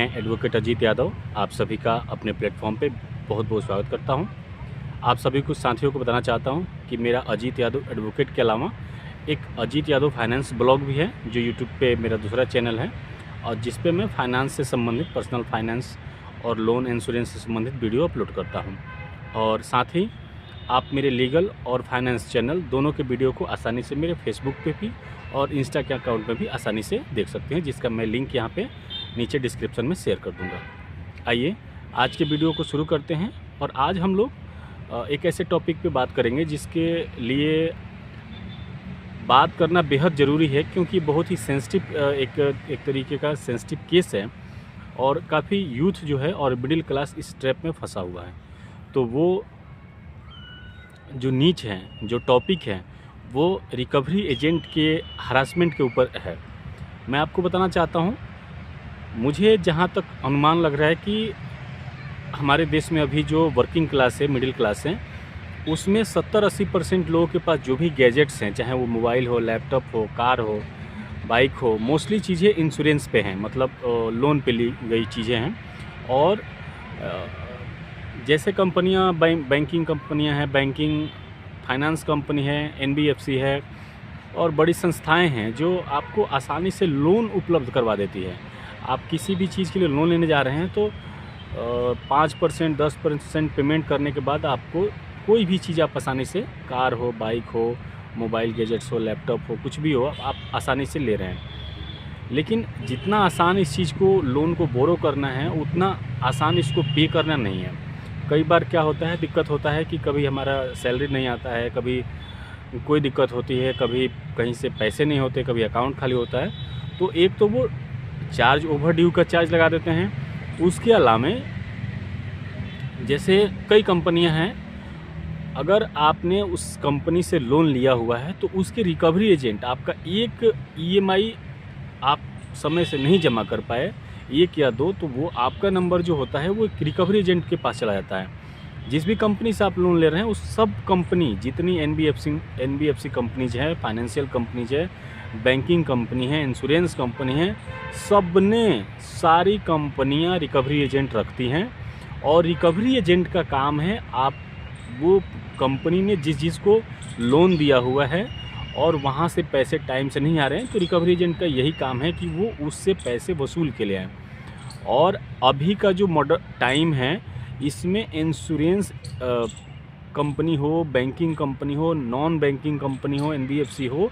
मैं एडवोकेट अजीत यादव आप सभी का अपने प्लेटफॉर्म पे बहुत बहुत स्वागत करता हूं। आप सभी कुछ साथियों को बताना चाहता हूं कि मेरा अजीत यादव एडवोकेट के अलावा एक अजीत यादव फाइनेंस ब्लॉग भी है जो यूट्यूब पे मेरा दूसरा चैनल है और जिस पे मैं फाइनेंस से संबंधित पर्सनल फाइनेंस और लोन इंश्योरेंस से संबंधित वीडियो अपलोड करता हूँ। और साथ ही आप मेरे लीगल और फाइनेंस चैनल दोनों के वीडियो को आसानी से मेरे फेसबुक पे भी और इंस्टा के अकाउंट में भी आसानी से देख सकते हैं, जिसका मैं लिंक यहाँ पे नीचे डिस्क्रिप्शन में शेयर कर दूँगा। आइए आज के वीडियो को शुरू करते हैं। और आज हम लोग एक ऐसे टॉपिक पे बात करेंगे जिसके लिए बात करना बेहद ज़रूरी है, क्योंकि बहुत ही सेंसिटिव एक तरीके का सेंसिटिव केस है और काफ़ी यूथ जो है और मिडिल क्लास इस ट्रैप में फंसा हुआ है। तो वो जो नीच है, जो टॉपिक है, वो रिकवरी एजेंट के हरासमेंट के ऊपर है। मैं आपको बताना चाहता हूँ, मुझे जहाँ तक अनुमान लग रहा है कि हमारे देश में अभी जो वर्किंग क्लास है, मिडिल क्लास है, उसमें 70-80% लोगों के पास जो भी गैजेट्स हैं, चाहे वो मोबाइल हो, लैपटॉप हो, कार हो, बाइक हो, मोस्टली चीज़ें इंश्योरेंस पे हैं, मतलब लोन पे ली गई चीज़ें हैं। और जैसे कंपनियां बैंकिंग कंपनियां हैं, बैंकिंग फाइनेंस कंपनी है, एनबीएफसी है और बड़ी संस्थाएं हैं जो आपको आसानी से लोन उपलब्ध करवा देती है। आप किसी भी चीज़ के लिए लोन लेने जा रहे हैं तो 5% 10% पेमेंट करने के बाद आपको कोई भी चीज़ आप आसानी से, कार हो, बाइक हो, मोबाइल गैजेट्स हो, लैपटॉप हो, कुछ भी हो, आप आसानी से ले रहे हैं। लेकिन जितना आसान इस चीज़ को, लोन को बोरो करना है, उतना आसान इसको पे करना नहीं है। कई बार क्या होता है, दिक्कत होता है कि कभी हमारा सैलरी नहीं आता है, कभी कोई दिक्कत होती है, कभी कहीं से पैसे नहीं होते, कभी अकाउंट खाली होता है। तो एक तो वो चार्ज, ओवर ड्यू का चार्ज लगा देते हैं। उसके अलावा जैसे कई कंपनियां हैं, अगर आपने उस कंपनी से लोन लिया हुआ है तो उसके रिकवरी एजेंट आपका एक ईएमआई आप समय से नहीं जमा कर पाए, 1 या 2, तो वो आपका नंबर जो होता है वो एक रिकवरी एजेंट के पास चला जाता है। जिस भी कंपनी से आप लोन ले रहे हैं, उस सब कंपनी, जितनी एनबीएफसी कंपनीज है, फाइनेंशियल कंपनीज है, बैंकिंग कंपनी है, इंश्योरेंस कंपनी है, सब ने, सारी कंपनियां रिकवरी एजेंट रखती हैं। और रिकवरी एजेंट का काम है, आप वो कंपनी ने जिस को लोन दिया हुआ है और वहाँ से पैसे टाइम से नहीं आ रहे हैं, तो रिकवरी एजेंट का यही काम है कि वो उससे पैसे वसूल के लिए आए। और अभी का जो मॉडर्न टाइम है, इसमें इंश्योरेंस कंपनी हो, बैंकिंग कंपनी हो, नॉन बैंकिंग कंपनी हो, एनबीएफसी हो,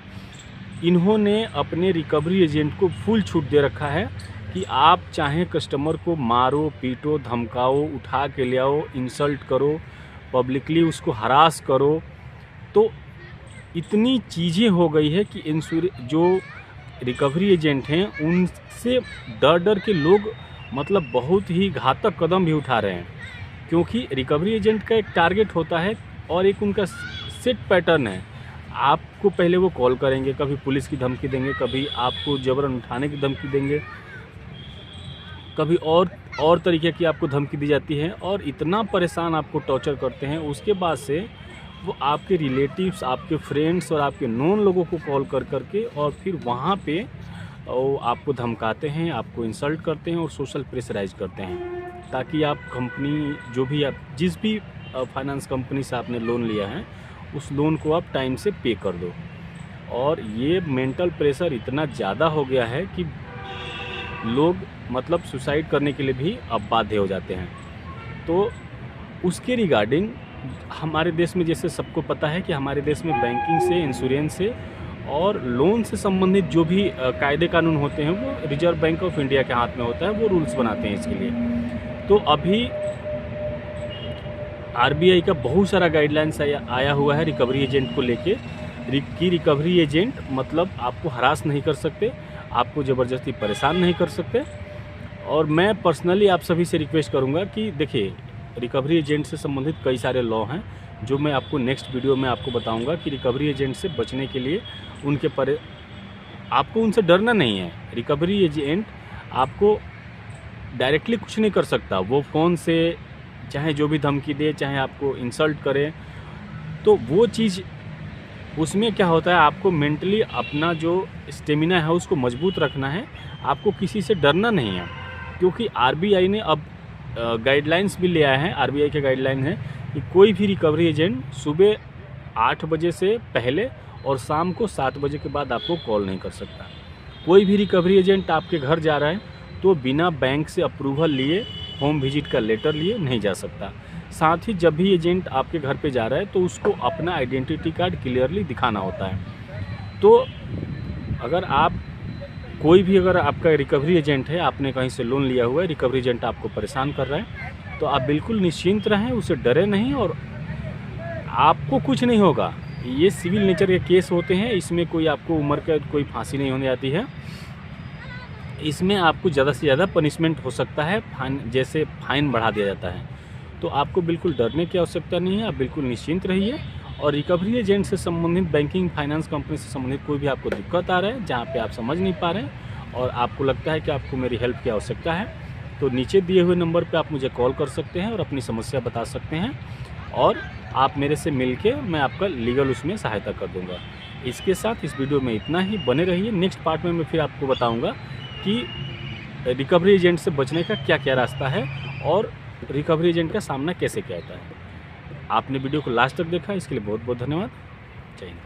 इन्होंने अपने रिकवरी एजेंट को फुल छूट दे रखा है कि आप चाहें कस्टमर को मारो, पीटो, धमकाओ, उठा के ले आओ, इंसल्ट करो, पब्लिकली उसको हरास करो। तो इतनी चीज़ें हो गई है कि जो रिकवरी एजेंट हैं, उनसे डर के लोग मतलब बहुत ही घातक कदम भी उठा रहे हैं, क्योंकि रिकवरी एजेंट का एक टारगेट होता है और एक उनका सेट पैटर्न है। आपको पहले वो कॉल करेंगे, कभी पुलिस की धमकी देंगे, कभी आपको जबरन उठाने की धमकी देंगे, कभी और तरीके की आपको धमकी दी जाती है और इतना परेशान आपको टॉर्चर करते हैं। उसके बाद से वो आपके रिलेटिव्स, आपके फ्रेंड्स और आपके नोन लोगों को कॉल कर के और फिर वहाँ पे वो आपको धमकाते हैं, आपको इंसल्ट करते हैं और सोशल प्रेशराइज करते हैं, ताकि आप कंपनी, जो भी आप जिस भी फाइनेंस कंपनी से आपने लोन लिया है, उस लोन को आप टाइम से पे कर दो। और ये मेंटल प्रेशर इतना ज़्यादा हो गया है कि लोग मतलब सुसाइड करने के लिए भी अब बाध्य हो जाते हैं। तो उसके रिगार्डिंग हमारे देश में, जैसे सबको पता है कि हमारे देश में बैंकिंग से, इंश्योरेंस से और लोन से संबंधित जो भी कायदे कानून होते हैं, वो रिजर्व बैंक ऑफ इंडिया के हाथ में होता है, वो रूल्स बनाते हैं इसके लिए। तो अभी आरबीआई का बहुत सारा गाइडलाइंस आया हुआ है रिकवरी एजेंट को लेके, कि रिकवरी एजेंट मतलब आपको हरास नहीं कर सकते, आपको ज़बरदस्ती परेशान नहीं कर सकते। और मैं पर्सनली आप सभी से रिक्वेस्ट करूंगा कि देखिए, रिकवरी एजेंट से संबंधित कई सारे लॉ हैं जो मैं आपको नेक्स्ट वीडियो में आपको बताऊंगा कि रिकवरी एजेंट से बचने के लिए आपको उनसे डरना नहीं है। रिकवरी एजेंट आपको डायरेक्टली कुछ नहीं कर सकता। वो फ़ोन से चाहे जो भी धमकी दे, चाहे आपको इंसल्ट करे, तो वो चीज़, उसमें क्या होता है, आपको मेंटली अपना जो स्टेमिना है उसको मजबूत रखना है, आपको किसी से डरना नहीं है। क्योंकि आरबीआई ने अब गाइडलाइंस भी ले आए हैं। आरबीआई के गाइडलाइन है कि कोई भी रिकवरी एजेंट सुबह 8 बजे से पहले और शाम को 7 बजे के बाद आपको कॉल नहीं कर सकता। कोई भी रिकवरी एजेंट आपके घर जा रहा है तो बिना बैंक से अप्रूवल लिए, होम विजिट का लेटर लिए नहीं जा सकता। साथ ही जब भी एजेंट आपके घर पे जा रहा है तो उसको अपना आइडेंटिटी कार्ड क्लियरली दिखाना होता है। तो अगर अगर आपका रिकवरी एजेंट है, आपने कहीं से लोन लिया हुआ है, रिकवरी एजेंट आपको परेशान कर रहा है, तो आप बिल्कुल निश्चिंत रहें, उसे डरे नहीं और आपको कुछ नहीं होगा। ये सिविल नेचर के केस होते हैं, इसमें कोई आपको उम्र का कोई फांसी नहीं होने जाती है। इसमें आपको ज़्यादा से ज़्यादा पनिशमेंट हो सकता है, जैसे फाइन बढ़ा दिया जाता है। तो आपको बिल्कुल डरने की आवश्यकता नहीं है, आप बिल्कुल निश्चिंत रहिए। और रिकवरी एजेंट से संबंधित, बैंकिंग फाइनेंस कंपनी से संबंधित कोई भी आपको दिक्कत आ रहा है, जहाँ पे आप समझ नहीं पा रहे हैं और आपको लगता है कि आपको मेरी हेल्प की आवश्यकता है, तो नीचे दिए हुए नंबर पे आप मुझे कॉल कर सकते हैं और अपनी समस्या बता सकते हैं और आप मेरे से मिलके मैं आपका लीगल उसमें सहायता कर दूँगा। इसके साथ इस वीडियो में इतना ही, बने रहिए। नेक्स्ट पार्ट में मैं फिर आपको बताऊँगा कि रिकवरी एजेंट से बचने का क्या क्या रास्ता है और रिकवरी एजेंट का सामना कैसे किया जाता है। आपने वीडियो को लास्ट तक देखा, इसके लिए बहुत बहुत धन्यवाद। जय हिंद।